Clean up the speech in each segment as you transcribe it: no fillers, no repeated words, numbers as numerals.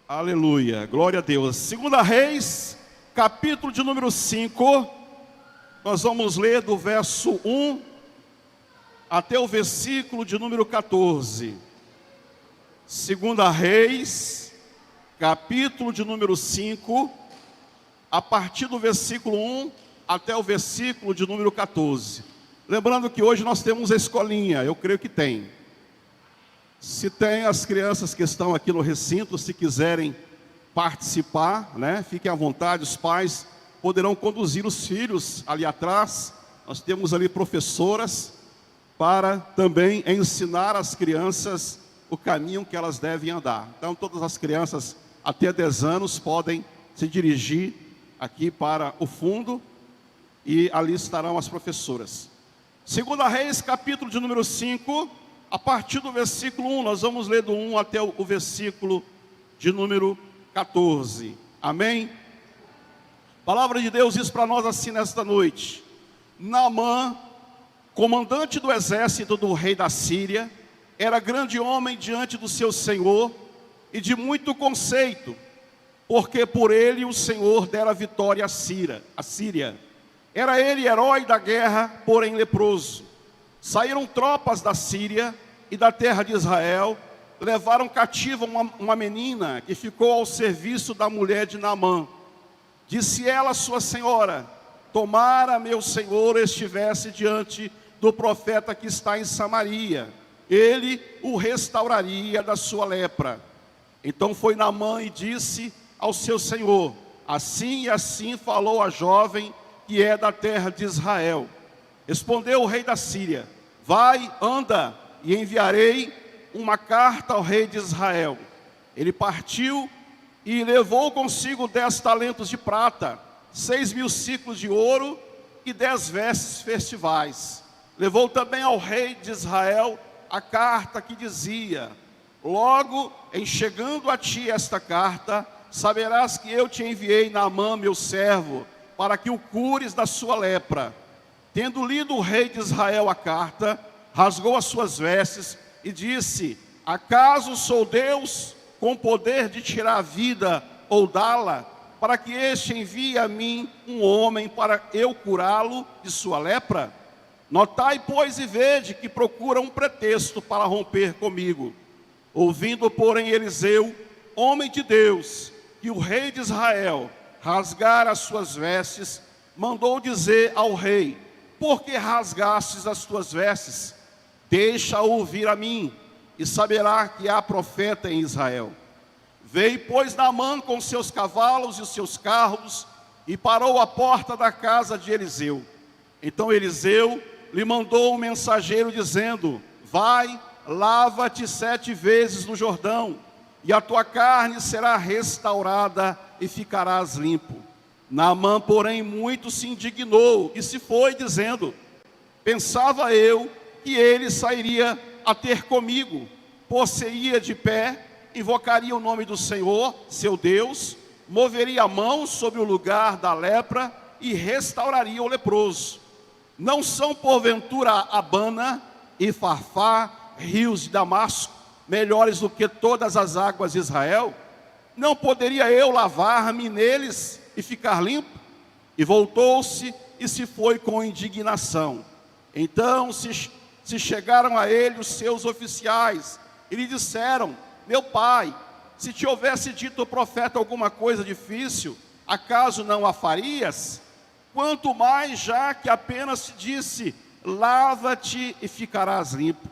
Aleluia, glória a Deus. Segunda Reis, capítulo de número 5, nós vamos ler do verso 1 até o versículo de número 14. Segunda Reis, capítulo de número 5, a partir do versículo 1 até o versículo de número 14. Lembrando que hoje nós temos a escolinha, eu creio que tem. Se tem as crianças que estão aqui no recinto, se quiserem participar, fiquem à vontade, os pais poderão conduzir os filhos ali atrás. Nós temos ali professoras para também ensinar as crianças o caminho que elas devem andar. Então todas as crianças até 10 anos podem se dirigir aqui para o fundo e ali estarão as professoras. Segunda Reis, capítulo de número 5, a partir do versículo 1, nós vamos ler do 1 até o versículo de número 14. Amém? A palavra de Deus diz para nós assim nesta noite: Naamã, comandante do exército do rei da Síria, era grande homem diante do seu senhor e de muito conceito, porque por ele o Senhor dera vitória à Síria. Era ele herói da guerra, porém leproso. Saíram tropas da Síria e da terra de Israel, levaram cativa uma menina que ficou ao serviço da mulher de Naamã. Disse ela à sua senhora: tomara meu senhor estivesse diante do profeta que está em Samaria, ele o restauraria da sua lepra. Então foi Naamã e disse ao seu senhor: assim e assim falou a jovem que é da terra de Israel. Respondeu o rei da Síria: vai, anda, e enviarei uma carta ao rei de Israel. Ele partiu e levou consigo 10 talentos de prata, 6.000 ciclos de ouro e 10 vestes festivais. Levou também ao rei de Israel a carta que dizia: logo em chegando a ti esta carta, saberás que eu te enviei Naamã, meu servo, para que o cures da sua lepra. Tendo lido o rei de Israel a carta, rasgou as suas vestes e disse: acaso sou Deus com poder de tirar a vida ou dá-la, para que este envie a mim um homem para eu curá-lo de sua lepra? Notai, pois, e vede que procura um pretexto para romper comigo. Ouvindo, porém, Eliseu, homem de Deus, que o rei de Israel rasgara as suas vestes, mandou dizer ao rei: por que rasgastes as tuas vestes? Deixa-o ouvir a mim, e saberá que há profeta em Israel. Veio, pois, Naamã com seus cavalos e os seus carros, e parou à porta da casa de Eliseu. Então Eliseu lhe mandou um mensageiro dizendo: vai, lava-te 7 vezes no Jordão, e a tua carne será restaurada e ficarás limpo. Naamã, porém, muito se indignou e se foi, dizendo: pensava eu que ele sairia a ter comigo, por-se-ia de pé, invocaria o nome do Senhor, seu Deus, moveria a mão sobre o lugar da lepra e restauraria o leproso. Não são porventura Abana e Farfá, rios de Damasco, melhores do que todas as águas de Israel? Não poderia eu lavar-me neles e ficar limpo? E voltou-se e se foi com indignação. Então se chegaram a ele os seus oficiais e lhe disseram: meu pai, se te houvesse dito o profeta alguma coisa difícil, acaso não a farias? Quanto mais já que apenas te disse: lava-te e ficarás limpo.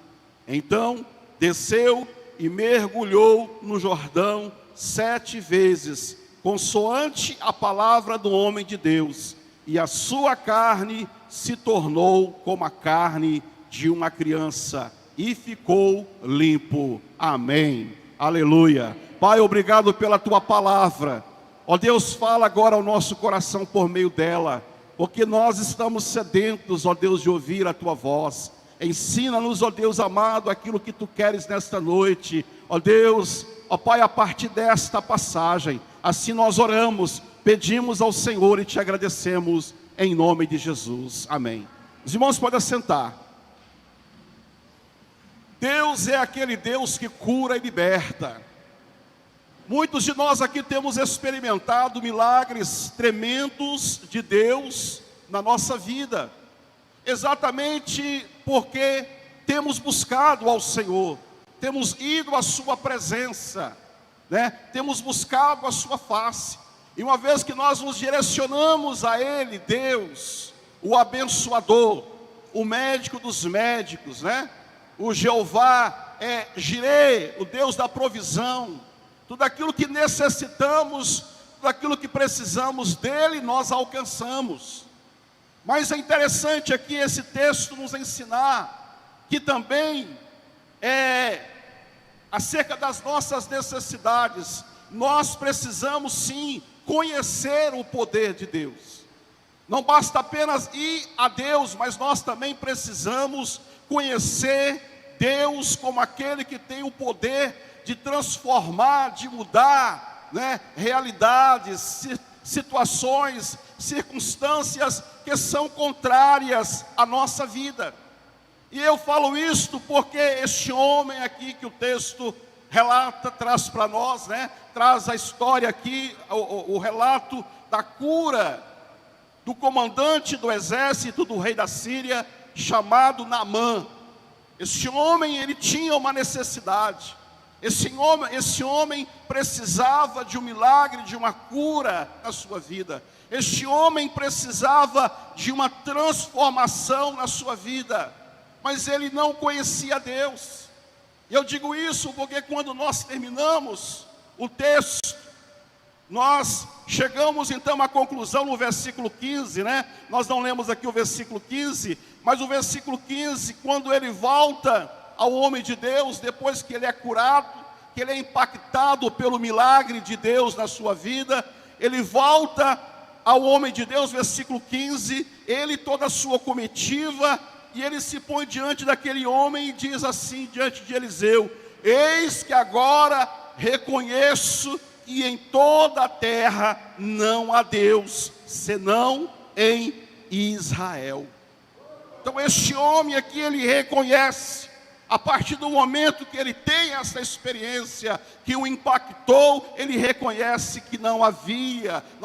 Então desceu e mergulhou no Jordão 7 vezes, consoante a palavra do homem de Deus, e a sua carne se tornou como a carne de uma criança, e ficou limpo. Amém. Aleluia. Pai, obrigado pela tua palavra. Ó Deus, fala agora ao nosso coração por meio dela, porque nós estamos sedentos, ó Deus, de ouvir a tua voz. Ensina-nos, ó Deus amado, aquilo que tu queres nesta noite. Ó Deus, ó Pai, a partir desta passagem, assim nós oramos, pedimos ao Senhor e te agradecemos em nome de Jesus. Amém. Os irmãos podem assentar. Deus é aquele Deus que cura e liberta. Muitos de nós aqui temos experimentado milagres tremendos de Deus na nossa vida, exatamente porque temos buscado ao Senhor, temos ido à sua presença, né? Temos buscado a sua face, e uma vez que nós nos direcionamos a Ele, Deus, o abençoador, o médico dos médicos, né? O Jeová Jireh, o Deus da provisão, tudo aquilo que necessitamos, tudo aquilo que precisamos dele, nós alcançamos. Mas é interessante aqui esse texto nos ensinar que também acerca das nossas necessidades, nós precisamos sim conhecer o poder de Deus. Não basta apenas ir a Deus, mas nós também precisamos conhecer Deus como aquele que tem o poder de transformar, de mudar, né, realidades, situações, circunstâncias que são contrárias à nossa vida. E eu falo isto porque este homem aqui que o texto relata, traz para nós, né, traz a história aqui, o relato da cura do comandante do exército do rei da Síria, chamado Naamã. Este homem, ele tinha uma necessidade. Esse homem precisava de um milagre, de uma cura na sua vida. Este homem precisava de uma transformação na sua vida, mas ele não conhecia Deus. E eu digo isso porque quando nós terminamos o texto, nós chegamos então à conclusão no versículo 15, né? Nós não lemos aqui o versículo 15, mas o versículo 15, quando ele volta ao homem de Deus, depois que ele é curado, que ele é impactado pelo milagre de Deus na sua vida, ele volta ao homem de Deus, versículo 15, ele e toda a sua comitiva, e ele se põe diante daquele homem e diz assim, diante de Eliseu: eis que agora reconheço que em toda a terra não há Deus, senão em Israel. Então este homem aqui, ele reconhece, a partir do momento que ele tem essa experiência que o impactou, ele reconhece que não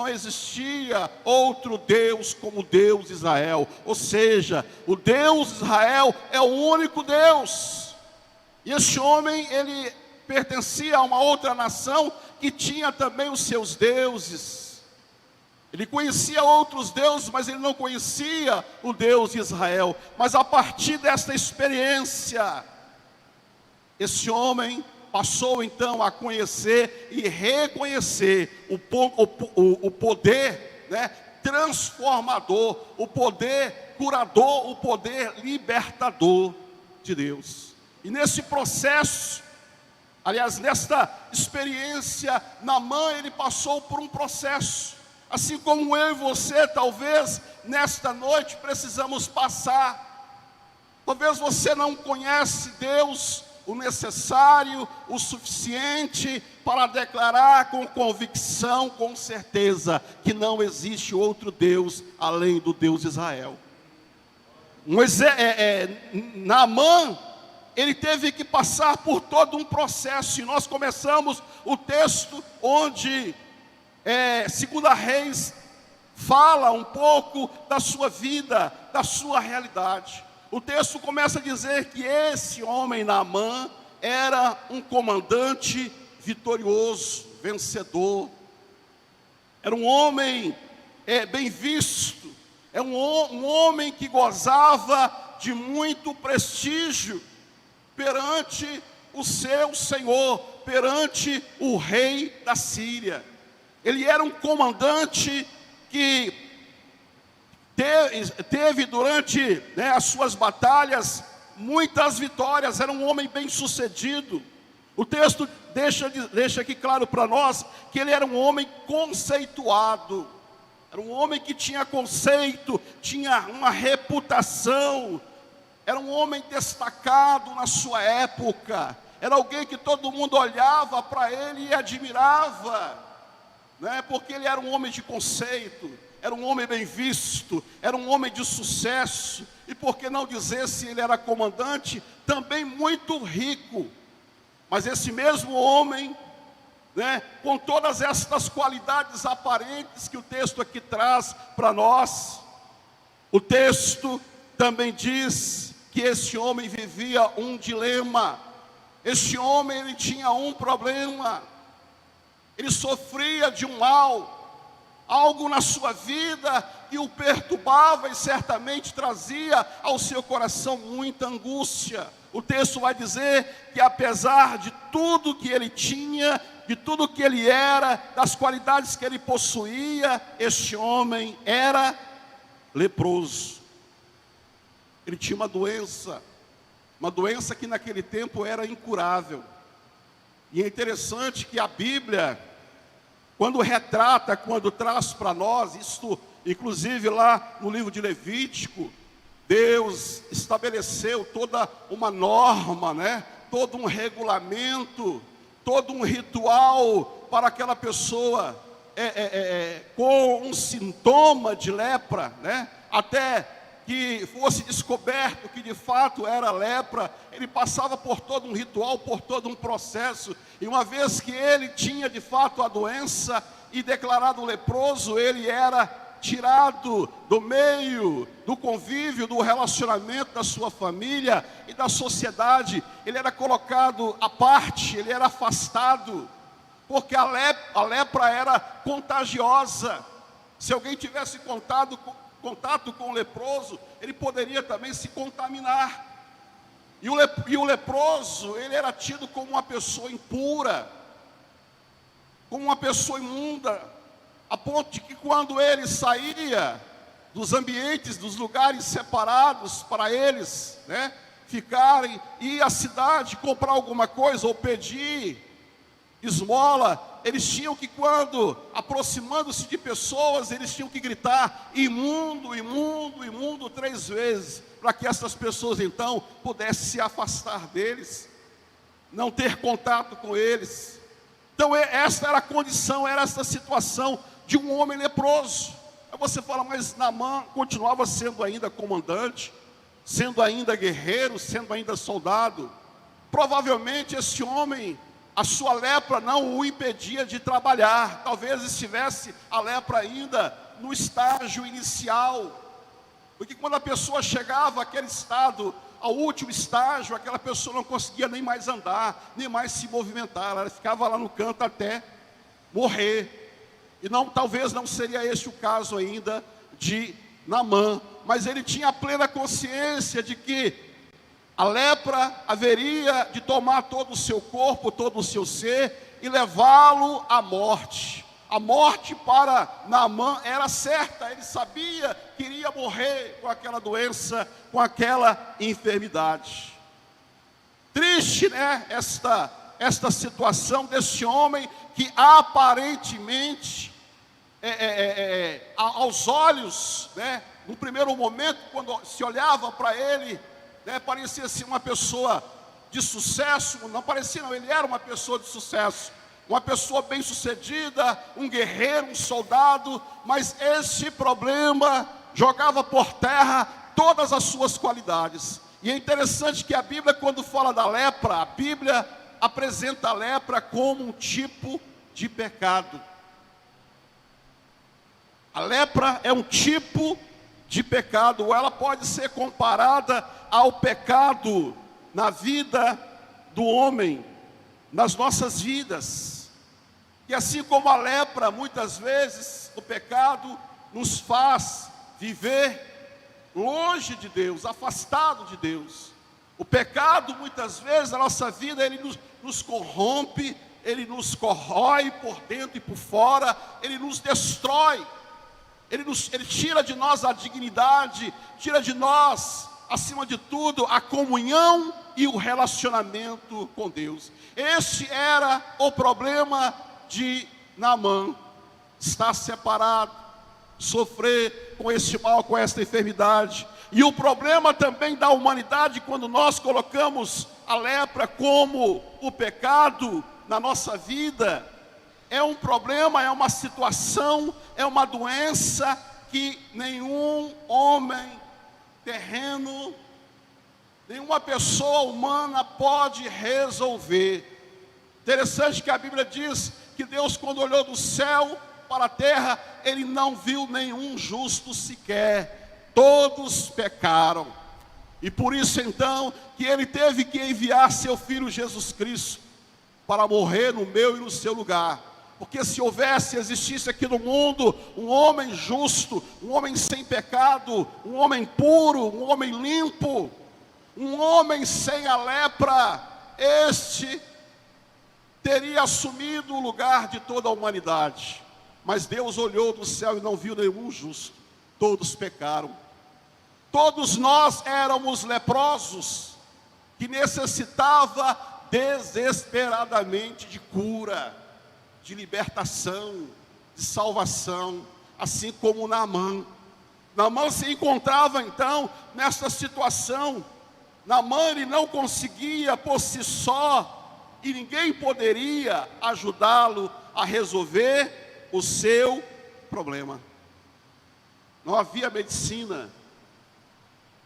existia outro Deus como o Deus de Israel. Ou seja, o Deus de Israel é o único Deus. E este homem, ele pertencia a uma outra nação que tinha também os seus deuses. Ele conhecia outros deuses, mas ele não conhecia o Deus de Israel. Mas a partir desta experiência, esse homem passou então a conhecer e reconhecer o poder, né, transformador, o poder curador, o poder libertador de Deus. E nesse processo, aliás, nesta experiência, Naamã, ele passou por um processo, assim como eu e você, talvez, nesta noite, precisamos passar. Talvez você não conhece Deus o necessário, o suficiente, para declarar com convicção, com certeza, que não existe outro Deus, além do Deus de Israel. Naamã, ele teve que passar por todo um processo, e nós começamos o texto onde 2 Reis fala um pouco da sua vida, da sua realidade. O texto começa a dizer que esse homem, Naamã, era um comandante vitorioso, vencedor. Era um homem bem visto, é um homem que gozava de muito prestígio perante o seu Senhor, perante o rei da Síria. Ele era um comandante que teve durante, né, as suas batalhas muitas vitórias, era um homem bem sucedido. O texto deixa aqui claro para nós que ele era um homem conceituado, era um homem que tinha conceito, tinha uma reputação, era um homem destacado na sua época, era alguém que todo mundo olhava para ele e admirava, né, porque ele era um homem de conceito, era um homem bem visto, era um homem de sucesso, e por que não dizer, se ele era comandante, também muito rico. Mas esse mesmo homem, né, com todas estas qualidades aparentes que o texto aqui traz para nós. O texto também diz que esse homem vivia um dilema. Este homem, ele tinha um problema. Ele sofria de um mal, algo na sua vida que o perturbava e certamente trazia ao seu coração muita angústia. O texto vai dizer que apesar de tudo que ele tinha, de tudo que ele era, das qualidades que ele possuía, este homem era leproso. Ele tinha uma doença que naquele tempo era incurável. E é interessante que a Bíblia, quando retrata, quando traz para nós, isto inclusive lá no livro de Levítico, Deus estabeleceu toda uma norma, né? Todo um regulamento, todo um ritual para aquela pessoa com um sintoma de lepra, né? Até que fosse descoberto que de fato era lepra, ele passava por todo um ritual, por todo um processo, e uma vez que ele tinha de fato a doença e declarado leproso, ele era tirado do meio, do convívio, do relacionamento da sua família e da sociedade. Ele era colocado à parte, ele era afastado, porque a lepra era contagiosa. Se alguém tivesse contato com o leproso, ele poderia também se contaminar. E o leproso, ele era tido como uma pessoa impura, como uma pessoa imunda, a ponto de que quando ele saía dos ambientes, dos lugares separados para eles, né, ficarem, ir à cidade comprar alguma coisa ou pedir esmola, eles tinham que, quando aproximando-se de pessoas, eles tinham que gritar imundo, imundo, imundo 3 vezes, para que essas pessoas então pudessem se afastar deles, não ter contato com eles. Então esta era a condição, era esta situação de um homem leproso. Aí você fala, mas Naamã continuava sendo ainda comandante, sendo ainda guerreiro, sendo ainda soldado. Provavelmente esse homem, a sua lepra não o impedia de trabalhar. Talvez estivesse a lepra ainda no estágio inicial. Porque quando a pessoa chegava àquele estado, ao último estágio, aquela pessoa não conseguia nem mais andar, nem mais se movimentar. Ela ficava lá no canto até morrer. E talvez não seria esse o caso ainda de Naamã. Mas ele tinha a plena consciência de que a lepra haveria de tomar todo o seu corpo, todo o seu ser e levá-lo à morte. A morte para Naamã era certa, ele sabia que iria morrer com aquela doença, com aquela enfermidade. Triste, né, esta situação desse homem que aparentemente, aos olhos, né, no primeiro momento, quando se olhava para ele, né, parecia ser uma pessoa de sucesso. Não parecia, não, ele era uma pessoa de sucesso, uma pessoa bem-sucedida, um guerreiro, um soldado, mas esse problema jogava por terra todas as suas qualidades. E é interessante que a Bíblia, quando fala da lepra, a Bíblia apresenta a lepra como um tipo de pecado. A lepra é um tipo de pecado, ou ela pode ser comparada ao pecado na vida do homem, nas nossas vidas. E assim como a lepra, muitas vezes, o pecado nos faz viver longe de Deus, afastado de Deus. O pecado, muitas vezes, na nossa vida, ele nos corrompe, ele nos corrói por dentro e por fora, ele nos destrói. Ele tira de nós a dignidade, tira de nós, acima de tudo, a comunhão e o relacionamento com Deus. Esse era o problema de Naamã: estar separado, sofrer com esse mal, com esta enfermidade. E o problema também da humanidade, quando nós colocamos a lepra como o pecado na nossa vida, é um problema, é uma situação, é uma doença que nenhum homem terreno, nenhuma pessoa humana pode resolver. Interessante que a Bíblia diz que Deus, quando olhou do céu para a terra, Ele não viu nenhum justo sequer. Todos pecaram. E por isso então, que Ele teve que enviar seu Filho Jesus Cristo para morrer no meu e no seu lugar. Porque se existisse aqui no mundo um homem justo, um homem sem pecado, um homem puro, um homem limpo, um homem sem a lepra, este teria assumido o lugar de toda a humanidade. Mas Deus olhou do céu e não viu nenhum justo. Todos pecaram. Todos nós éramos leprosos, que necessitava desesperadamente de cura, de libertação, de salvação, assim como Naamã. Naamã se encontrava então nessa situação. Naamã, ele não conseguia por si só, e ninguém poderia ajudá-lo a resolver o seu problema. Não havia medicina,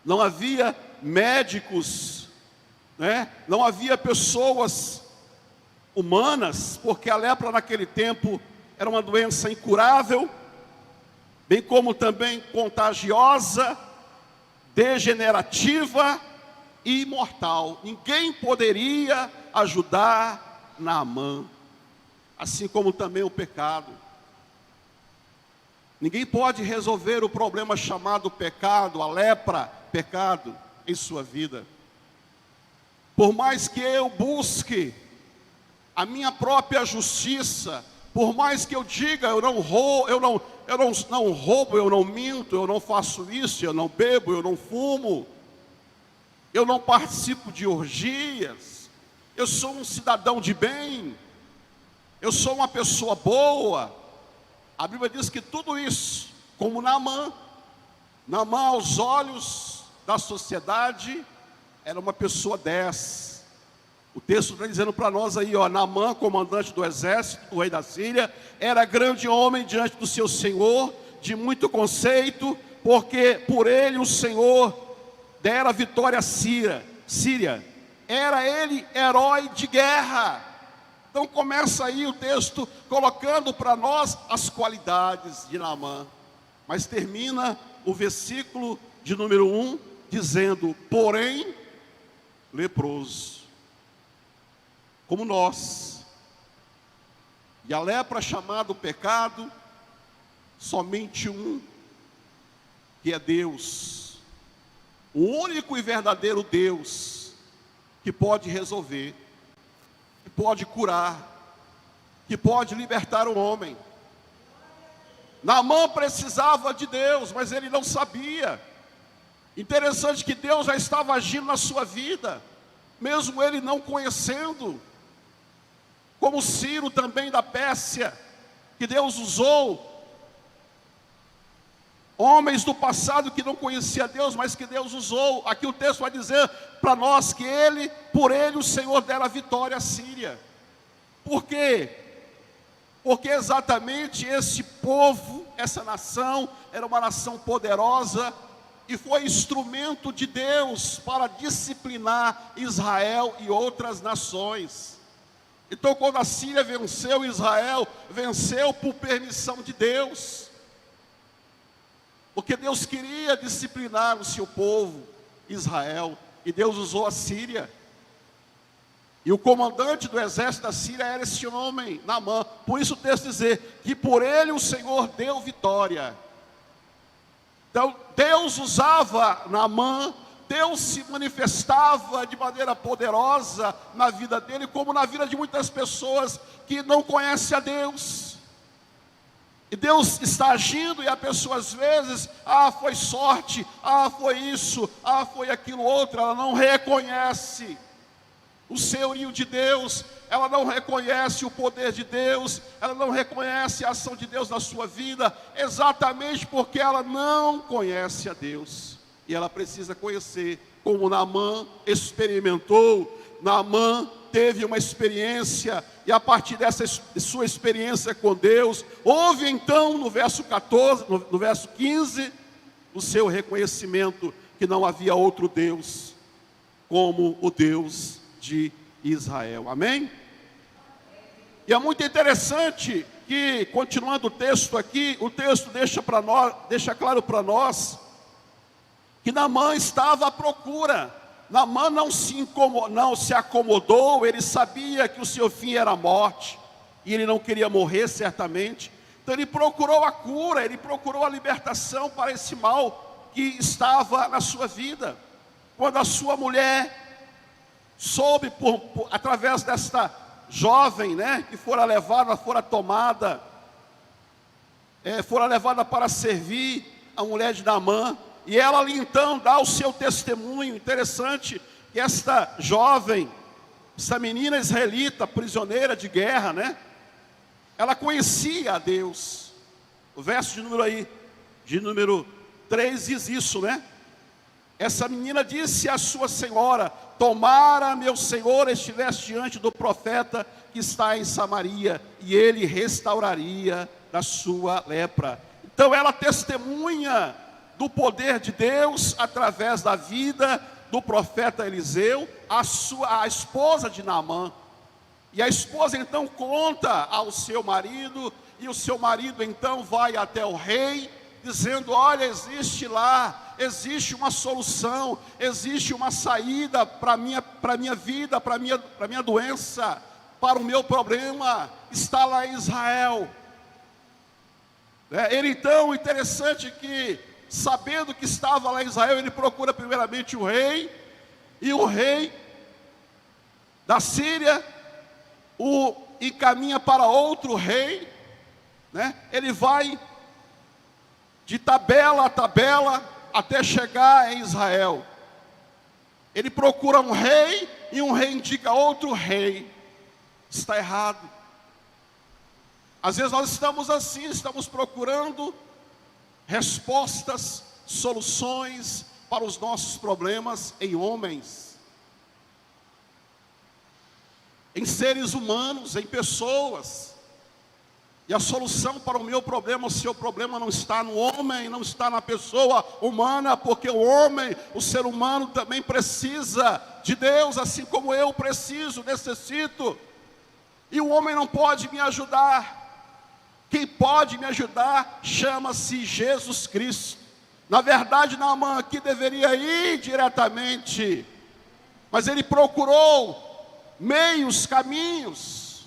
não havia médicos, não havia pessoas humanas, porque a lepra naquele tempo era uma doença incurável, bem como também contagiosa, degenerativa e mortal. Ninguém poderia ajudar Naamã, assim como também o pecado. Ninguém pode resolver o problema chamado pecado, a lepra, pecado em sua vida. Por mais que eu busque a minha própria justiça, por mais que eu diga, eu não roubo, eu não minto, eu não faço isso, eu não bebo, eu não fumo, eu não participo de orgias, eu sou um cidadão de bem, eu sou uma pessoa boa. A Bíblia diz que tudo isso, como Naamã aos olhos da sociedade, era uma pessoa 10. O texto está dizendo para nós aí, Naamã, comandante do exército, do rei da Síria, era grande homem diante do seu senhor, de muito conceito, porque por ele o Senhor dera vitória à Síria. Era ele herói de guerra. Então começa aí o texto colocando para nós as qualidades de Naamã. Mas termina o versículo de número 1 dizendo, porém, leproso, como nós. E a lepra chamada pecado, somente um, que é Deus, o único e verdadeiro Deus, que pode resolver, que pode curar, que pode libertar o homem. Naamã precisava de Deus, mas ele não sabia. Interessante que Deus já estava agindo na sua vida, mesmo ele não conhecendo. Como Ciro também da Pérsia, que Deus usou. Homens do passado que não conheciam Deus, mas que Deus usou. Aqui o texto vai dizer para nós que por ele o Senhor dera vitória à Síria. Por quê? Porque exatamente esse povo, essa nação, era uma nação poderosa e foi instrumento de Deus para disciplinar Israel e outras nações. Então, quando a Síria venceu Israel, venceu por permissão de Deus. Porque Deus queria disciplinar o seu povo, Israel, e Deus usou a Síria. E o comandante do exército da Síria era esse homem, Naamã. Por isso o texto diz que por ele o Senhor deu vitória. Então Deus usava Naamã, Deus se manifestava de maneira poderosa na vida dele, como na vida de muitas pessoas que não conhecem a Deus. E Deus está agindo e a pessoa às vezes, foi sorte, foi isso, foi aquilo outro, ela não reconhece o senhorio de Deus, ela não reconhece o poder de Deus, ela não reconhece a ação de Deus na sua vida, exatamente porque ela não conhece a Deus. E ela precisa conhecer, como Naamã experimentou. Naamã teve uma experiência, e a partir dessa sua experiência com Deus, houve então no verso 14, no verso 15, o seu reconhecimento que não havia outro Deus como o Deus de Israel. Amém? E é muito interessante que, continuando o texto aqui, o texto deixa claro para nós que Naamã estava à procura. Naamã não se acomodou, ele sabia que o seu fim era a morte, e ele não queria morrer certamente. Então ele procurou a cura, ele procurou a libertação para esse mal que estava na sua vida. Quando a sua mulher soube, através desta jovem, né, que fora levada para servir a mulher de Naamã, e ela ali então dá o seu testemunho. Interessante que esta jovem, essa menina israelita, prisioneira de guerra, né, ela conhecia a Deus. O verso de número 3 diz isso, né? Essa menina disse à sua senhora: tomara meu senhor estivesse diante do profeta que está em Samaria, e ele restauraria da sua lepra. Então ela testemunha do poder de Deus através da vida do profeta Eliseu, a esposa de Naamã. E a esposa então conta ao seu marido, e o seu marido então vai até o rei, dizendo: olha, existe uma solução, existe uma saída para a minha vida, para a minha doença, para o meu problema, está lá em Israel. Ele então, interessante que, sabendo que estava lá em Israel, ele procura primeiramente o rei, e o rei da Síria o encaminha para outro rei, né? Ele vai de tabela a tabela até chegar em Israel. Ele procura um rei e um rei indica outro rei. Está errado. Às vezes nós estamos assim, estamos procurando respostas, soluções para os nossos problemas em homens, em seres humanos, em pessoas. E a solução para o meu problema, o seu problema, não está no homem, não está na pessoa humana, porque o homem, o ser humano também precisa de Deus, assim como eu necessito. E o homem não pode me ajudar. Quem pode me ajudar chama-se Jesus Cristo. Na verdade, Naamã aqui deveria ir diretamente, mas ele procurou meios, caminhos,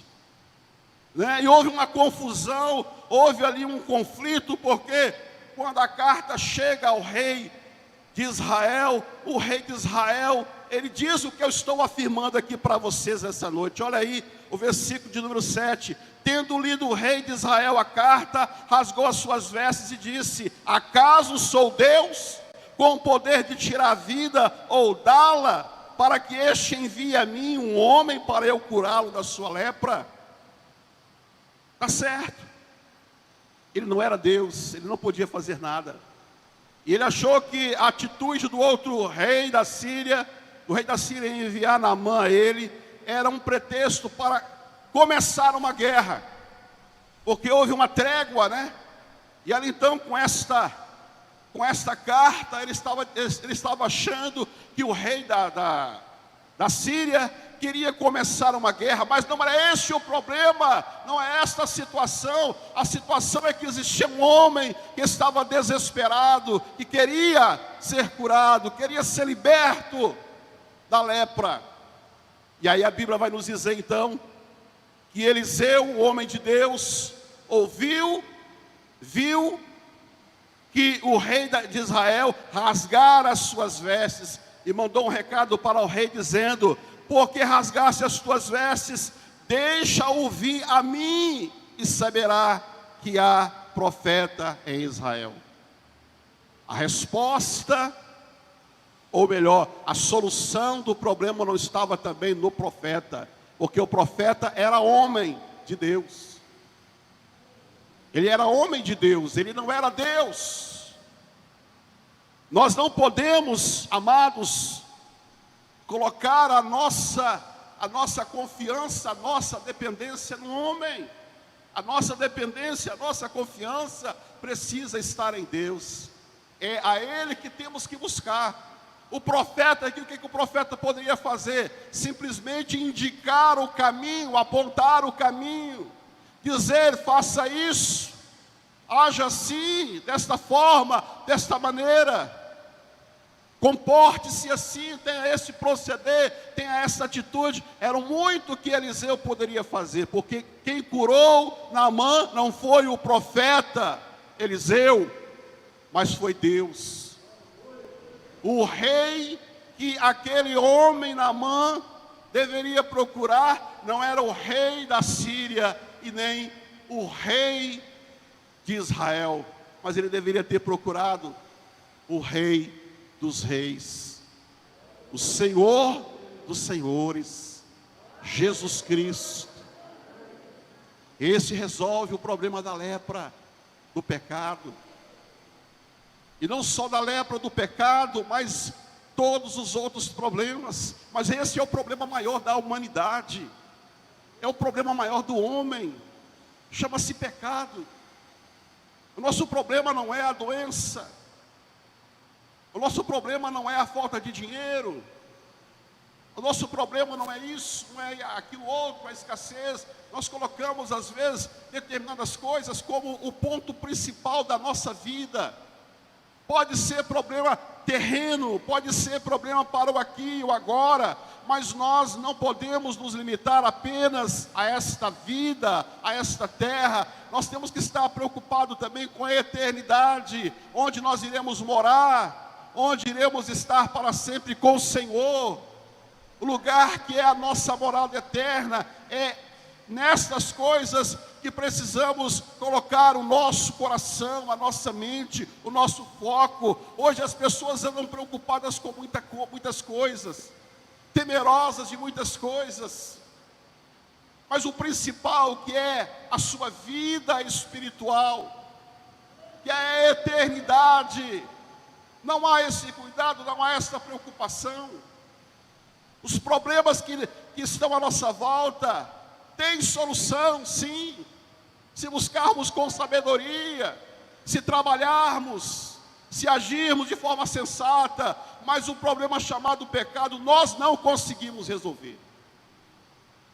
né? E houve uma confusão, houve ali um conflito, porque quando a carta chega ao rei de Israel, o rei de Israel, ele diz o que eu estou afirmando aqui para vocês essa noite. Olha aí o versículo de número 7. Tendo lido o rei de Israel a carta, rasgou as suas vestes e disse: acaso sou Deus, com o poder de tirar a vida ou dá-la, para que este envie a mim um homem para eu curá-lo da sua lepra? Está certo. Ele não era Deus, ele não podia fazer nada. E ele achou que a atitude do outro rei da Síria, em enviar Naamã a ele, era um pretexto para começar uma guerra, porque houve uma trégua, né? E ali então, com esta carta, ele estava achando que o rei da Síria queria começar uma guerra, mas não era esse o problema, não é esta a situação é que existia um homem que estava desesperado, que queria ser curado, queria ser liberto da lepra. E aí a Bíblia vai nos dizer então, que Eliseu, o homem de Deus, viu que o rei de Israel rasgara as suas vestes, e mandou um recado para o rei dizendo: porque rasgaste as tuas vestes, deixa ouvir a mim, e saberá que há profeta em Israel. A resposta, ou melhor, a solução do problema não estava também no profeta, porque o profeta era homem de Deus. Ele era homem de Deus, ele não era Deus. Nós não podemos, amados, colocar a nossa confiança, a nossa dependência no homem. A nossa dependência, a nossa confiança precisa estar em Deus. É a Ele que temos que buscar. O profeta aqui, o que o profeta poderia fazer? Simplesmente indicar o caminho, apontar o caminho, dizer: faça isso, haja assim, desta forma, desta maneira, comporte-se assim, tenha esse proceder, tenha essa atitude. Era muito que Eliseu poderia fazer, porque quem curou Naamã não foi o profeta Eliseu, mas foi Deus. O rei que aquele homem Naamã deveria procurar não era o rei da Síria e nem o rei de Israel, mas ele deveria ter procurado o rei dos reis, o Senhor dos senhores, Jesus Cristo. Esse resolve o problema da lepra, do pecado. E não só da lepra, do pecado, mas todos os outros problemas. Mas esse é o problema maior da humanidade. É o problema maior do homem. Chama-se pecado. O nosso problema não é a doença. O nosso problema não é a falta de dinheiro. O nosso problema não é isso, não é aquilo outro, a escassez. Nós colocamos às vezes determinadas coisas como o ponto principal da nossa vida. Pode ser problema terreno, pode ser problema para o aqui e o agora, mas nós não podemos nos limitar apenas a esta vida, a esta terra. Nós temos que estar preocupados também com a eternidade, onde nós iremos morar, onde iremos estar para sempre com o Senhor. O lugar que é a nossa morada eterna. É nestas coisas que precisamos colocar o nosso coração, a nossa mente, o nosso foco. Hoje as pessoas andam preocupadas com muitas coisas, temerosas de muitas coisas, mas o principal, que é a sua vida espiritual, que é a eternidade, não há esse cuidado, não há essa preocupação. Os problemas que estão à nossa volta têm solução, sim, se buscarmos com sabedoria, se trabalharmos, se agirmos de forma sensata. Mas o problema chamado pecado nós não conseguimos resolver.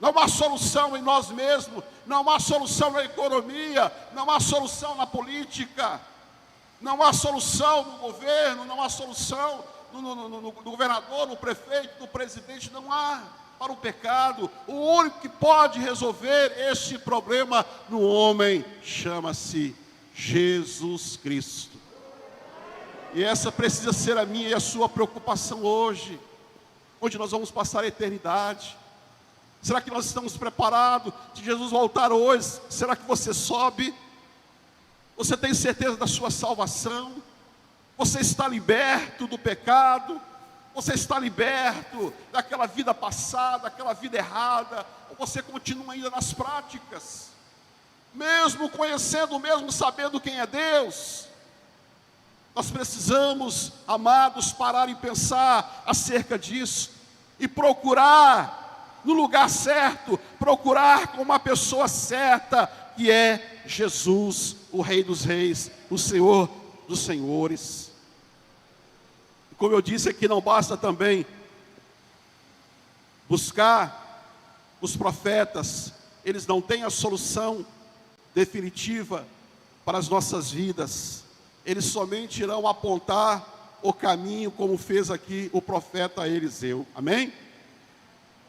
Não há solução em nós mesmos, não há solução na economia, não há solução na política, não há solução no governo, não há solução no governador, no prefeito, no presidente. Não há para o pecado. O único que pode resolver este problema no homem chama-se Jesus Cristo. E essa precisa ser a minha e a sua preocupação hoje, onde nós vamos passar a eternidade. Será que nós estamos preparados? Se Jesus voltar hoje, será que você sobe? Você tem certeza da sua salvação? Você está liberto do pecado? Você está liberto daquela vida passada, daquela vida errada? Ou você continua ainda nas práticas? Mesmo conhecendo, mesmo sabendo quem é Deus? Nós precisamos, amados, parar e pensar acerca disso. E procurar no lugar certo, procurar com uma pessoa certa, que é Jesus, o Rei dos Reis, o Senhor dos Senhores. Como eu disse aqui, não basta também buscar os profetas. Eles não têm a solução definitiva para as nossas vidas. Eles somente irão apontar o caminho, como fez aqui o profeta Eliseu. Amém?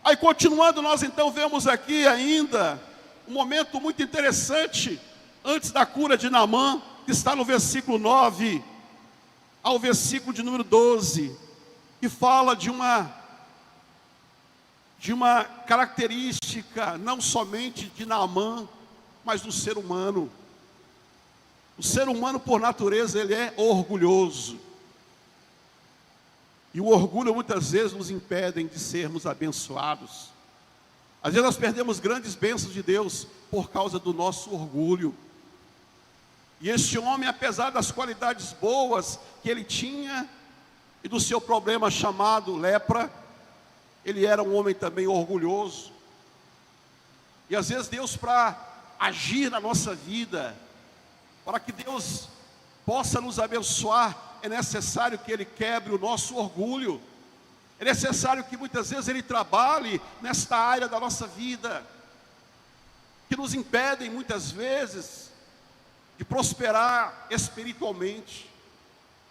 Aí continuando, nós então vemos aqui ainda um momento muito interessante antes da cura de Naamã, que está no versículo 9 ao versículo de número 12, que fala de uma característica não somente de Naamã, mas do ser humano. O ser humano, por natureza, ele é orgulhoso. E o orgulho muitas vezes nos impede de sermos abençoados. Às vezes nós perdemos grandes bênçãos de Deus por causa do nosso orgulho. E este homem, apesar das qualidades boas que ele tinha e do seu problema chamado lepra, ele era um homem também orgulhoso. E às vezes Deus, para agir na nossa vida, para que Deus possa nos abençoar, é necessário que Ele quebre o nosso orgulho. É necessário que muitas vezes Ele trabalhe nesta área da nossa vida, que nos impedem muitas vezes de prosperar espiritualmente.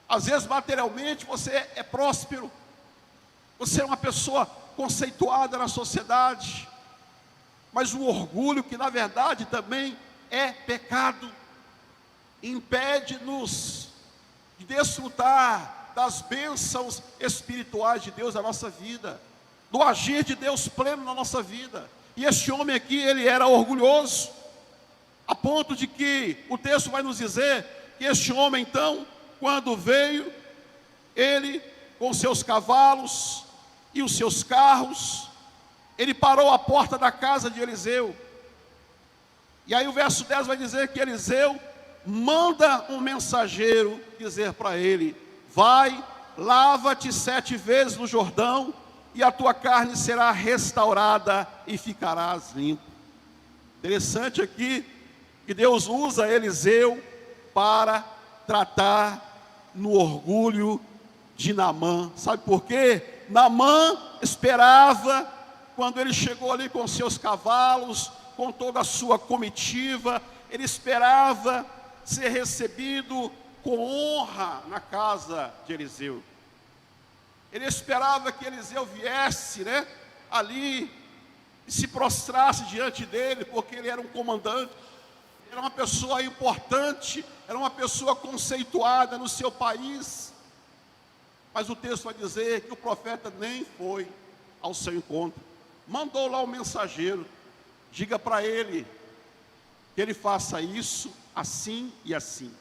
Às vezes materialmente você é próspero, você é uma pessoa conceituada na sociedade, mas o orgulho, que na verdade também é pecado, impede-nos de desfrutar das bênçãos espirituais de Deus na nossa vida, do agir de Deus pleno na nossa vida. E este homem aqui, ele era orgulhoso, a ponto de que o texto vai nos dizer que este homem então, quando veio, ele com seus cavalos e os seus carros, ele parou à porta da casa de Eliseu. E aí o verso 10 vai dizer que Eliseu manda um mensageiro dizer para ele: vai, lava-te 7 vezes no Jordão, e a tua carne será restaurada e ficarás limpo. Interessante aqui que Deus usa Eliseu para tratar no orgulho de Naamã. Sabe por quê? Naamã esperava, quando ele chegou ali com seus cavalos, com toda a sua comitiva, ele esperava ser recebido com honra na casa de Eliseu. Ele esperava que Eliseu viesse, ali e se prostrasse diante dele, porque ele era um comandante, era uma pessoa importante, era uma pessoa conceituada no seu país. Mas o texto vai dizer que o profeta nem foi ao seu encontro. Mandou lá um mensageiro: diga para ele que ele faça isso, assim e assim.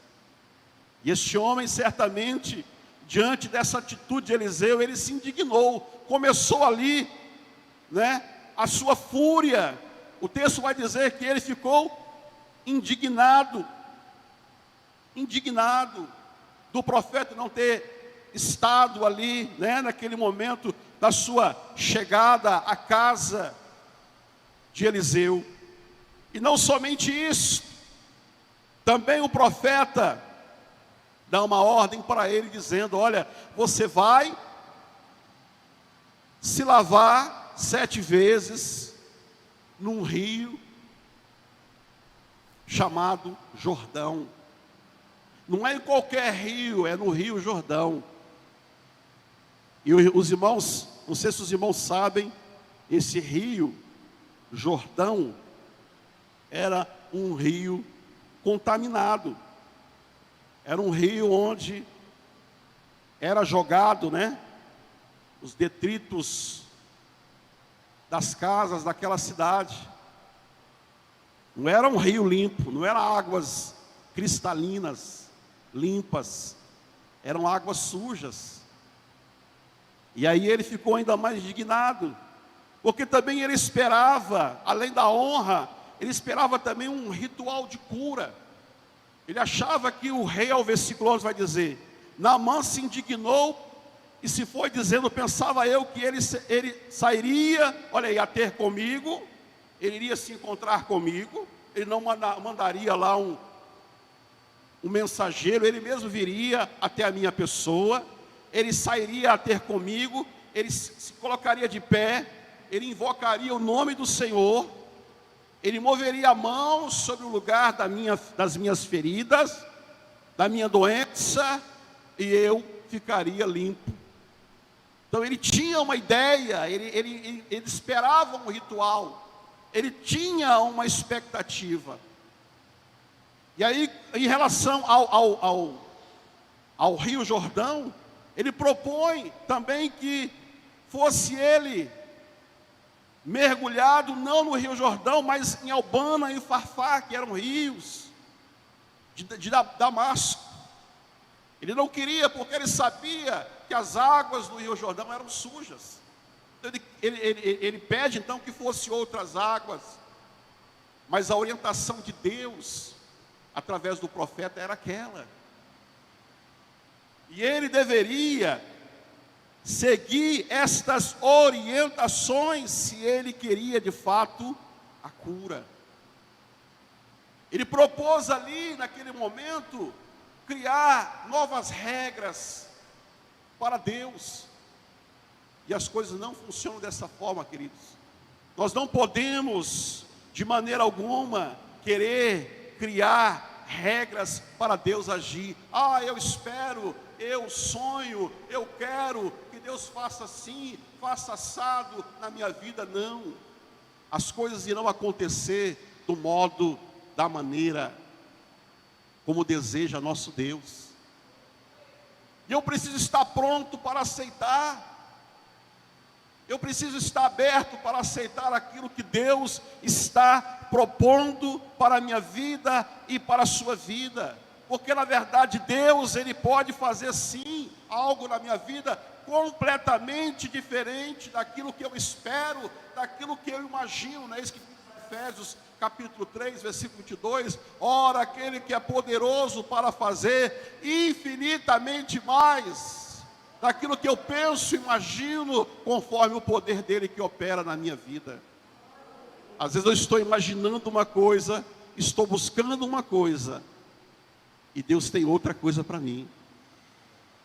E este homem, certamente, diante dessa atitude de Eliseu, ele se indignou. Começou ali, a sua fúria. O texto vai dizer que ele ficou indignado do profeta não ter estado ali, naquele momento da sua chegada à casa de Eliseu. E não somente isso, também o profeta dá uma ordem para ele, dizendo: olha, você vai se lavar 7 vezes num rio chamado Jordão. Não é em qualquer rio, é no Rio Jordão. E os irmãos, não sei se os irmãos sabem, esse rio Jordão era um rio contaminado. Era um rio onde era jogado, os detritos das casas daquela cidade. Não era um rio limpo, não eram águas cristalinas, limpas, eram águas sujas. E aí ele ficou ainda mais indignado, porque também ele esperava, além da honra, ele esperava também um ritual de cura. Ele achava que o rei, ao versículo 11 vai dizer: Naamã se indignou e se foi dizendo, pensava eu que ele sairia, olha aí, a ter comigo, ele iria se encontrar comigo, ele não mandaria lá um mensageiro, ele mesmo viria até a minha pessoa, ele sairia a ter comigo, ele se colocaria de pé, ele invocaria o nome do Senhor, ele moveria a mão sobre o lugar das minhas feridas, da minha doença, e eu ficaria limpo. Então ele tinha uma ideia, ele esperava um ritual, ele tinha uma expectativa. E aí, em relação ao Rio Jordão, ele propõe também que fosse ele mergulhado não no Rio Jordão, mas em Albana e Farfá, que eram rios de Damasco. Ele não queria, porque ele sabia que as águas do Rio Jordão eram sujas. Então, ele pede então que fosse outras águas, mas a orientação de Deus através do profeta era aquela. E ele deveria seguir estas orientações se ele queria de fato a cura. Ele propôs ali naquele momento criar novas regras para Deus. E as coisas não funcionam dessa forma, queridos. Nós não podemos, de maneira alguma, querer criar regras para Deus agir. Eu espero, eu sonho, eu quero que Deus faça assim, faça assado na minha vida. Não. As coisas irão acontecer do modo, da maneira como deseja nosso Deus. E eu preciso estar pronto para aceitar. Eu preciso estar aberto para aceitar aquilo que Deus está propondo para a minha vida e para a sua vida. Porque na verdade Deus, Ele pode fazer sim algo na minha vida completamente diferente daquilo que eu espero, daquilo que eu imagino. Não é isso que diz Efésios capítulo 3, versículo 22. Ora, aquele que é poderoso para fazer infinitamente mais daquilo que eu penso, imagino, conforme o poder dele que opera na minha vida. Às vezes eu estou imaginando uma coisa, estou buscando uma coisa, e Deus tem outra coisa para mim.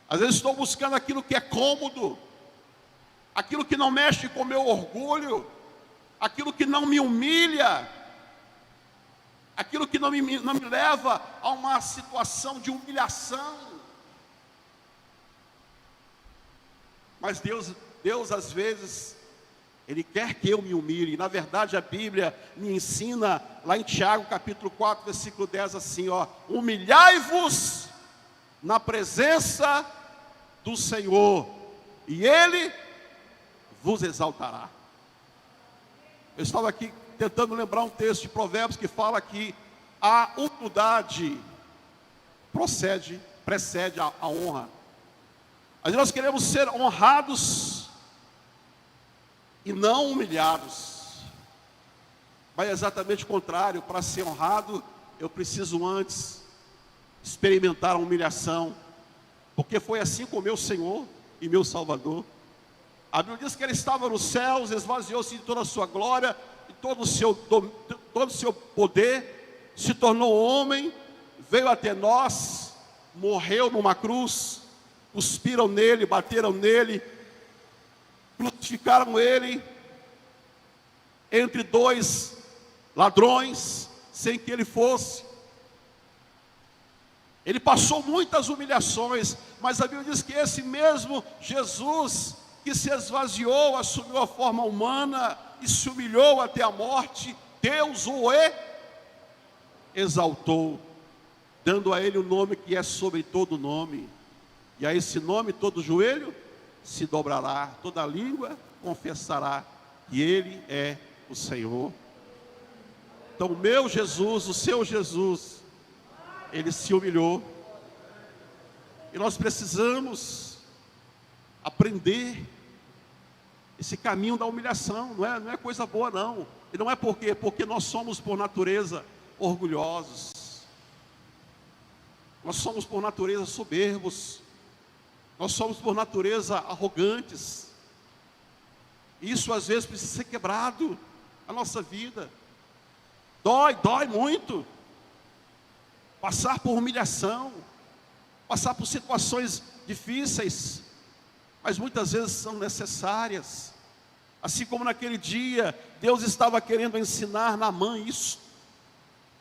Às vezes estou buscando aquilo que é cômodo, aquilo que não mexe com o meu orgulho, aquilo que não me humilha, aquilo que não me leva a uma situação de humilhação. Mas Deus às vezes, Ele quer que eu me humilhe. Na verdade a Bíblia me ensina, lá em Tiago capítulo 4, versículo 10, assim, humilhai-vos na presença do Senhor, e Ele vos exaltará. Eu estava aqui tentando lembrar um texto de Provérbios que fala que a humildade precede a honra. Mas nós queremos ser honrados e não humilhados. Mas é exatamente o contrário. Para ser honrado, eu preciso antes experimentar a humilhação. Porque foi assim com o meu Senhor e meu Salvador. A Bíblia diz que Ele estava nos céus, esvaziou-se de toda a sua glória, e todo o seu poder, se tornou homem, veio até nós, morreu numa cruz, cuspiram nele, bateram nele, crucificaram ele, entre dois ladrões, sem que ele fosse. Ele passou muitas humilhações, mas a Bíblia diz que esse mesmo Jesus, que se esvaziou, assumiu a forma humana e se humilhou até a morte, Deus o exaltou, dando a ele o nome que é sobre todo nome. E a esse nome todo joelho se dobrará, toda língua confessará que Ele é o Senhor. Então o meu Jesus, o seu Jesus, Ele se humilhou. E nós precisamos aprender esse caminho da humilhação. Não é coisa boa não. E não é porque nós somos por natureza orgulhosos. Nós somos por natureza soberbos. Nós somos por natureza arrogantes. Isso às vezes precisa ser quebrado na nossa vida. Dói muito. Passar por humilhação, passar por situações difíceis, mas muitas vezes são necessárias. Assim como naquele dia, Deus estava querendo ensinar Naamã isso.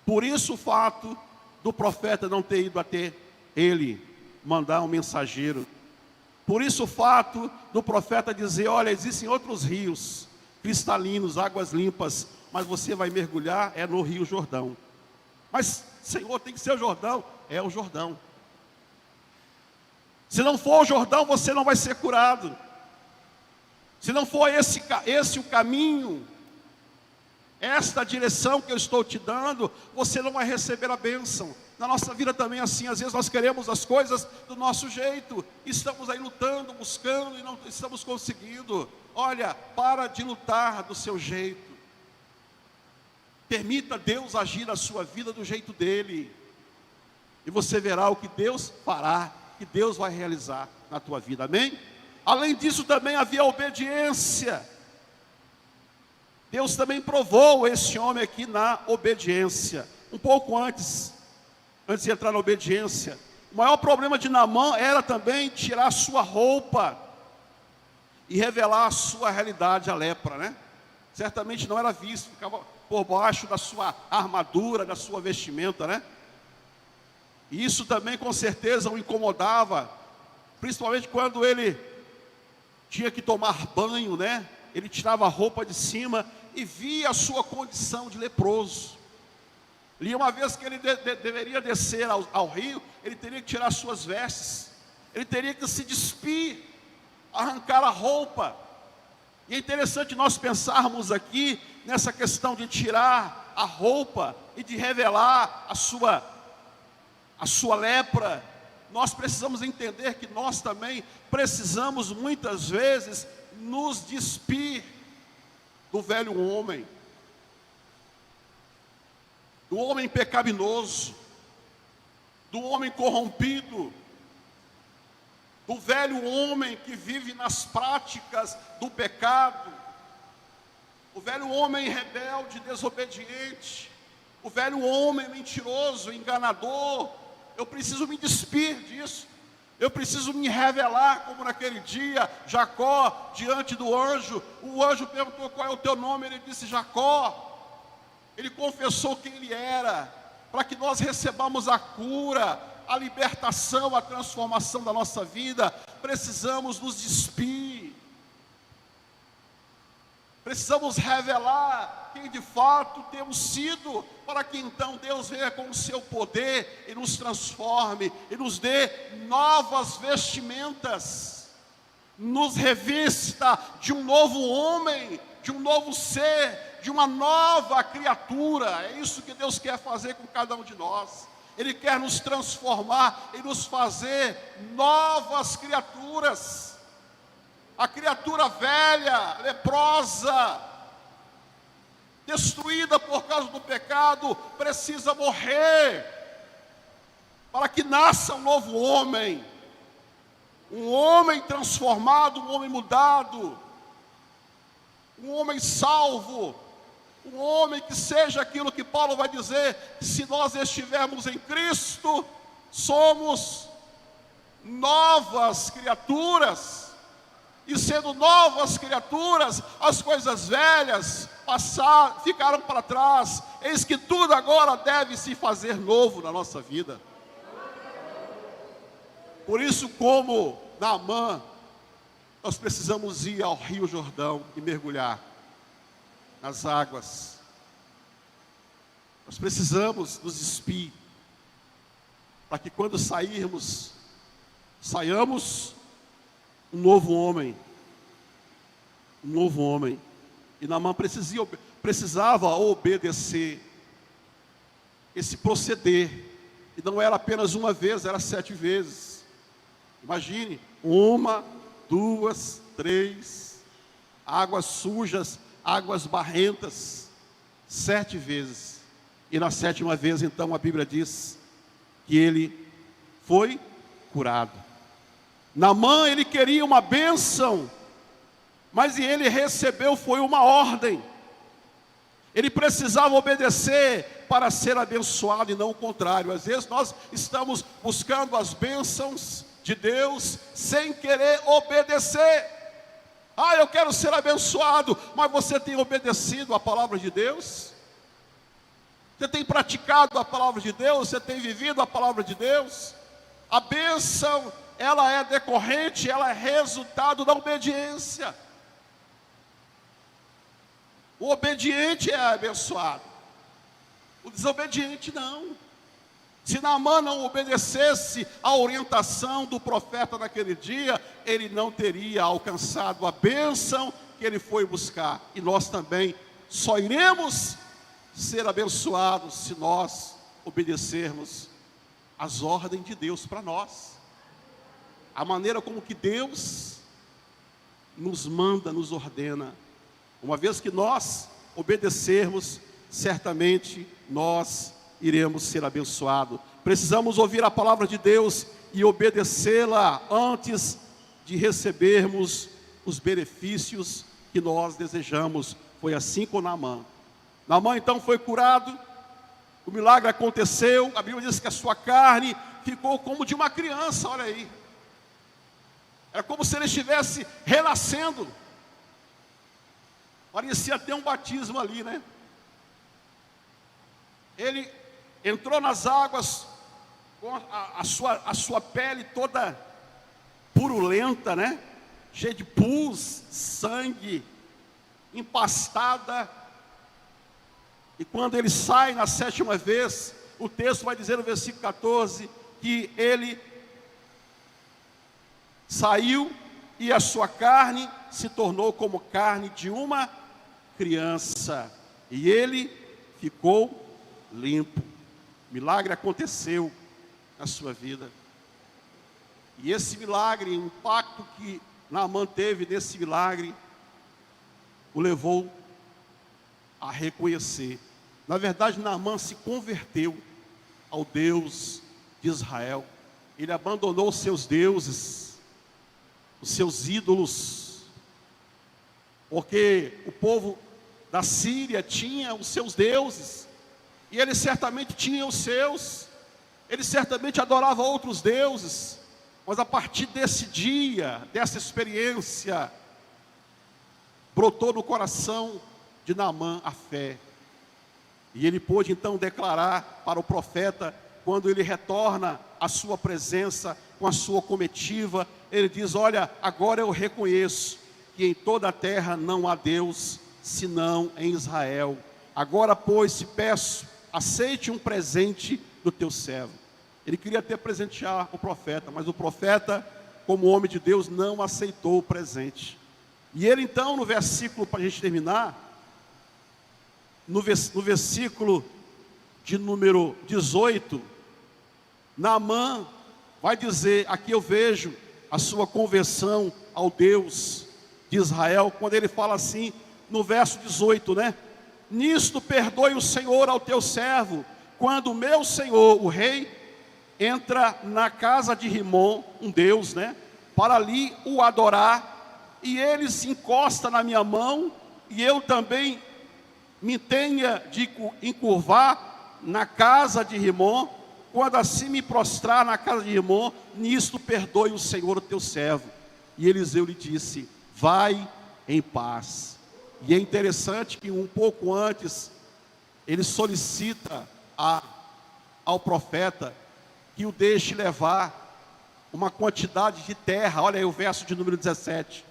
Por isso o fato do profeta não ter ido até ele, mandar um mensageiro. Por isso o fato do profeta dizer, olha, existem outros rios cristalinos, águas limpas, mas você vai mergulhar no Rio Jordão. Mas, Senhor, tem que ser o Jordão. É o Jordão. Se não for o Jordão, você não vai ser curado. Se não for esse o caminho, esta direção que eu estou te dando, você não vai receber a bênção. Na nossa vida também é assim, às vezes nós queremos as coisas do nosso jeito, estamos aí lutando, buscando e não estamos conseguindo. Olha, para de lutar do seu jeito. Permita Deus agir na sua vida do jeito dele. E você verá o que Deus fará, que Deus vai realizar na tua vida, amém? Além disso também havia obediência. Deus também provou esse homem aqui na obediência. Um pouco antes de entrar na obediência, O maior problema de Naamã era também tirar sua roupa e revelar a sua realidade, a lepra, né? Certamente não era visto, ficava por baixo da sua armadura, da sua vestimenta, né? E isso também com certeza o incomodava, principalmente quando ele tinha que tomar banho, né? Ele tirava a roupa de cima e via a sua condição de leproso. E uma vez que ele deveria descer ao rio, ele teria que tirar suas vestes, ele teria que se despir, arrancar a roupa. E é interessante nós pensarmos aqui nessa questão de tirar a roupa e de revelar a sua lepra. Nós precisamos entender que nós também precisamos muitas vezes nos despir do velho homem, do homem pecaminoso, do homem corrompido, do velho homem que vive nas práticas do pecado, o velho homem rebelde, desobediente, o velho homem mentiroso, enganador. Eu preciso me despir disso. Eu preciso me revelar, como naquele dia, Jacó, diante do anjo. O anjo perguntou: qual é o teu nome? Ele disse: Jacó. Ele confessou quem ele era, para que nós recebamos a cura, a libertação, a transformação da nossa vida. Precisamos nos despir. Precisamos revelar quem de fato temos sido, para que então Deus venha com o seu poder e nos transforme, e nos dê novas vestimentas, nos revista de um novo homem, de um novo ser, de uma nova criatura. É isso que Deus quer fazer com cada um de nós. Ele quer nos transformar e nos fazer novas criaturas. A criatura velha, leprosa, destruída por causa do pecado, precisa morrer, para que nasça um novo homem, um homem transformado, um homem mudado, um homem salvo, um homem que seja aquilo que Paulo vai dizer: se nós estivermos em Cristo, somos novas criaturas. E sendo novas criaturas, as coisas velhas ficaram para trás. Eis que tudo agora deve se fazer novo na nossa vida. Por isso, como Naamã, nós precisamos ir ao Rio Jordão e mergulhar nas águas. Nós precisamos nos despir, para que quando saiamos um novo homem. Um novo homem. E Naamã precisava obedecer esse proceder. E não era apenas uma vez, era 7 vezes. Imagine, 1, 2, 3, águas sujas, águas barrentas, 7 vezes. E na 7ª vez, então, a Bíblia diz que ele foi curado. Naamã, ele queria uma bênção, mas ele recebeu foi uma ordem. Ele precisava obedecer para ser abençoado e não o contrário. Às vezes nós estamos buscando as bênçãos de Deus sem querer obedecer. Eu quero ser abençoado, mas você tem obedecido a palavra de Deus? Você tem praticado a palavra de Deus? Você tem vivido a palavra de Deus? A bênção, ela é decorrente, ela é resultado da obediência. O obediente é abençoado, o desobediente não. Se Naamã não obedecesse à orientação do profeta naquele dia, ele não teria alcançado a bênção que ele foi buscar. E nós também só iremos ser abençoados se nós obedecermos às ordens de Deus para nós. A maneira como que Deus nos manda, nos ordena. Uma vez que nós obedecermos, certamente nós iremos ser abençoados. Precisamos ouvir a palavra de Deus e obedecê-la antes de recebermos os benefícios que nós desejamos. Foi assim com Naamã. Naamã então foi curado, O milagre aconteceu, a Bíblia diz que a sua carne ficou como de uma criança, olha aí. Era como se ele estivesse renascendo. Parecia ter um batismo ali, né? Ele entrou nas águas com a sua pele toda purulenta, né? Cheia de pus, sangue, empastada. E quando ele sai na 7ª vez, o texto vai dizer no versículo 14, que ele saiu e a sua carne se tornou como carne de uma criança. E ele ficou limpo. Milagre aconteceu na sua vida. E esse milagre, o impacto que Naamã teve desse milagre, o levou a reconhecer. Na verdade, Naamã se converteu ao Deus de Israel. Ele abandonou os seus deuses, os seus ídolos, porque o povo da Síria tinha os seus deuses, e ele certamente tinha os seus, ele certamente adorava outros deuses, mas a partir desse dia, dessa experiência, brotou no coração de Naamã a fé. E ele pôde então declarar para o profeta, quando ele retorna à sua presença, com a sua comitiva, ele diz: olha, agora eu reconheço que em toda a terra não há Deus, senão em Israel. Agora, pois, te peço, aceite um presente do teu servo. Ele queria até presentear o profeta, mas o profeta, como homem de Deus, não aceitou o presente. E ele então, no versículo, para a gente terminar, no versículo de número 18, Naamã vai dizer, aqui eu vejo a sua conversão ao Deus de Israel, quando ele fala assim, no verso 18, né? Nisto perdoe o Senhor ao teu servo, quando o meu senhor, o rei, entra na casa de Rimom, um Deus, né? Para ali o adorar, e ele se encosta na minha mão, e eu também me tenha de encurvar na casa de Rimom, quando assim me prostrar na casa de Rimom, nisto perdoe o Senhor o teu servo. E Eliseu lhe disse: vai em paz. E é interessante que um pouco antes, ele solicita ao profeta que o deixe levar uma quantidade de terra. Olha aí o verso de número 17.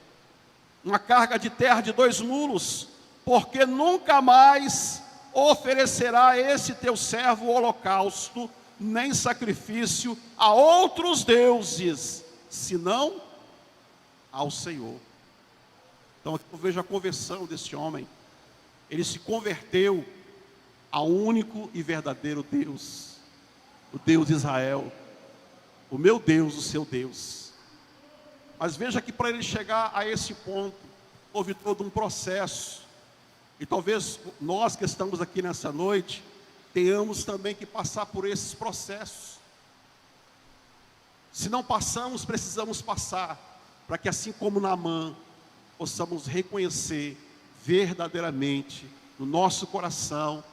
Uma carga de terra de 2 mulos, porque nunca mais oferecerá esse teu servo holocausto, nem sacrifício a outros deuses, senão ao Senhor. Então aqui eu vejo a conversão desse homem. Ele se converteu ao único e verdadeiro Deus, o Deus de Israel, o meu Deus, o seu Deus. Mas veja que para ele chegar a esse ponto, houve todo um processo. E talvez nós que estamos aqui nessa noite, tenhamos também que passar por esses processos. Se não passamos, precisamos passar, para que assim como Naamã, possamos reconhecer verdadeiramente no nosso coração,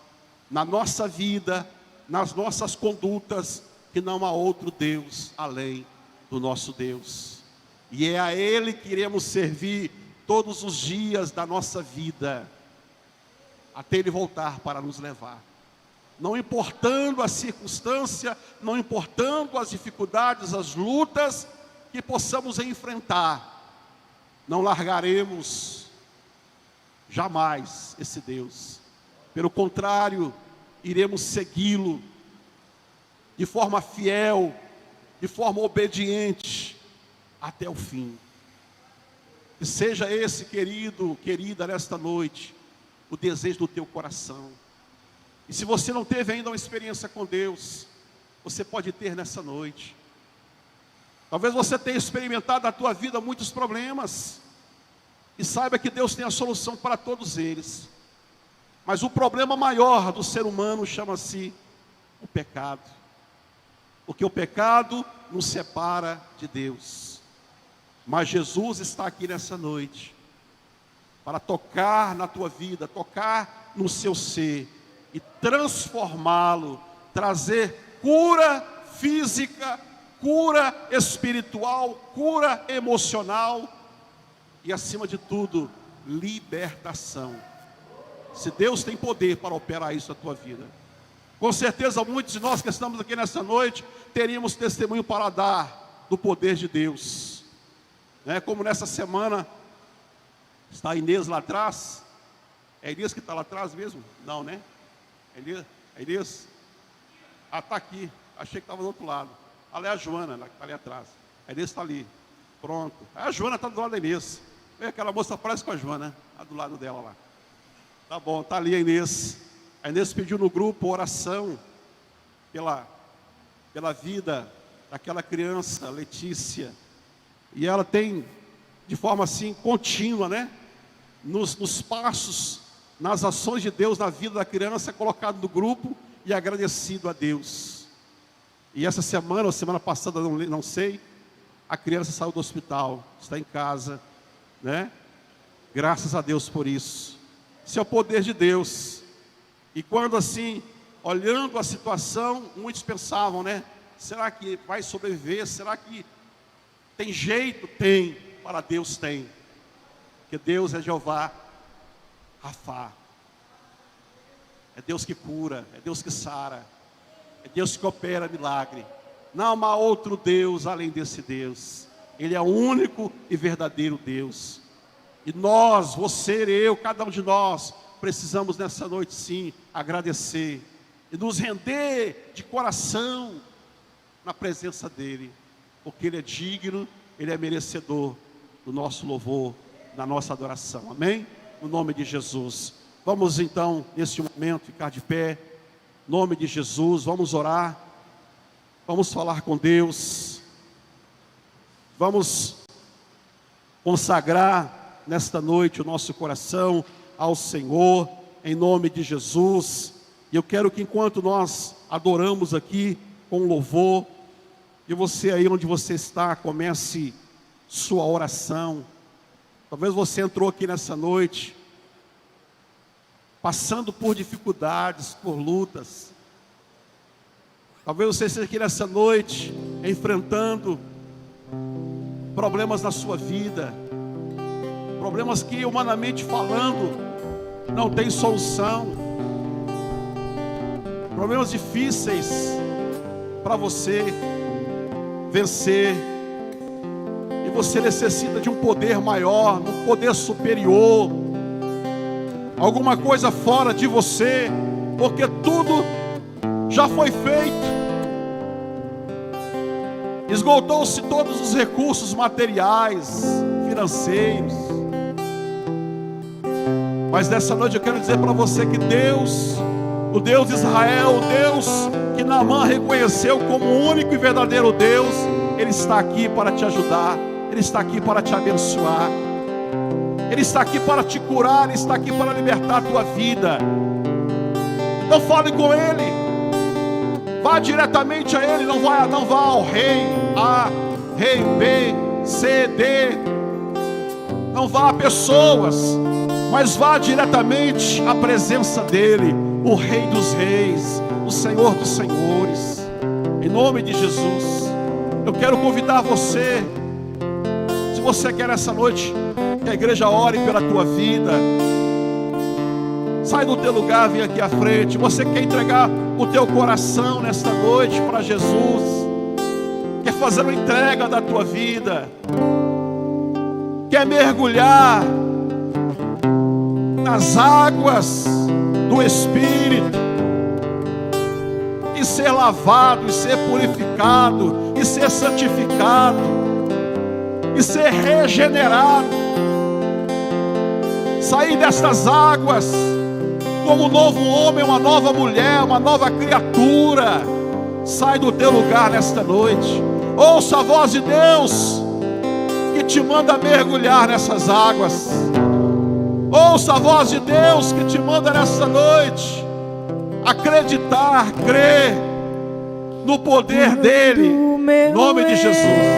na nossa vida, nas nossas condutas, que não há outro Deus além do nosso Deus. E é a Ele que iremos servir todos os dias da nossa vida, até Ele voltar para nos levar. Não importando a circunstância, não importando as dificuldades, as lutas que possamos enfrentar, não largaremos jamais esse Deus. Pelo contrário, iremos segui-lo de forma fiel, de forma obediente, até o fim. Que seja esse, querido, querida, nesta noite, o desejo do teu coração. E se você não teve ainda uma experiência com Deus, você pode ter nessa noite. Talvez você tenha experimentado na tua vida muitos problemas, e saiba que Deus tem a solução para todos eles. Mas o problema maior do ser humano chama-se o pecado. Porque o pecado nos separa de Deus. Mas Jesus está aqui nessa noite para tocar na tua vida, tocar no seu ser e transformá-lo, trazer cura física, cura espiritual, cura emocional e, acima de tudo, libertação. Se Deus tem poder para operar isso na tua vida, com certeza muitos de nós que estamos aqui nessa noite teríamos testemunho para dar do poder de Deus, né? Como nessa semana está a Inês lá atrás. É a Inês que está lá atrás mesmo? Não, né? É Inês? Ah, está aqui. Achei que estava do outro lado. Ali é a Joana, que está ali atrás. A Inês está ali. Pronto. A Joana está do lado da Inês. Aquela moça parece com a Joana, está do lado dela lá. Tá bom, está ali a Inês. A Inês pediu no grupo oração pela vida daquela criança, Letícia. E ela tem, de forma assim, contínua, né? Nos passos, nas ações de Deus na vida da criança, colocado no grupo e agradecido a Deus. E essa semana, ou semana passada, não sei, a criança saiu do hospital, está em casa, né? Graças a Deus por isso. Isso é o poder de Deus. E quando assim, olhando a situação, muitos pensavam, né? Será que vai sobreviver? Será que tem jeito? Tem. Para Deus tem. Porque Deus é Jeová Rafá. É Deus que cura, é Deus que sara, é Deus que opera milagre. Não há outro Deus além desse Deus. Ele é o único e verdadeiro Deus. E nós, você, eu, cada um de nós, precisamos nessa noite sim agradecer e nos render de coração na presença dEle, porque Ele é digno, Ele é merecedor do nosso louvor, da nossa adoração, amém? No nome de Jesus. Vamos então, neste momento, ficar de pé, em nome de Jesus, vamos orar, vamos falar com Deus, vamos consagrar nesta noite o nosso coração ao Senhor, em nome de Jesus. E eu quero que enquanto nós adoramos aqui com louvor, e você aí onde você está, comece sua oração. Talvez você entrou aqui nessa noite passando por dificuldades, por lutas. Talvez você esteja aqui nessa noite enfrentando problemas na sua vida, problemas que, humanamente falando, não tem solução, problemas difíceis para você vencer, e você necessita de um poder maior, um poder superior, alguma coisa fora de você, porque tudo já foi feito, esgotou-se todos os recursos materiais, financeiros. Mas nessa noite eu quero dizer para você que Deus, o Deus de Israel, o Deus que Naamã reconheceu como o único e verdadeiro Deus, Ele está aqui para te ajudar, Ele está aqui para te abençoar, Ele está aqui para te curar, Ele está aqui para libertar a tua vida. Então fale com Ele, vá diretamente a Ele, não vá ao rei A, rei B, C, D, não vá a pessoas, mas vá diretamente à presença dEle, o Rei dos Reis, o Senhor dos Senhores. Em nome de Jesus, eu quero convidar você, se você quer essa noite que a igreja ore pela tua vida, sai do teu lugar, vem aqui à frente. Você quer entregar o teu coração nesta noite para Jesus, quer fazer uma entrega da tua vida, quer mergulhar nas águas do Espírito e ser lavado, e ser purificado, e ser santificado, e ser regenerado, sair destas águas como um novo homem, uma nova mulher, uma nova criatura. Sai do teu lugar nesta noite, ouça a voz de Deus que te manda mergulhar nessas águas. Ouça a voz de Deus que te manda nessa noite acreditar, crer no poder dEle, em nome de Jesus.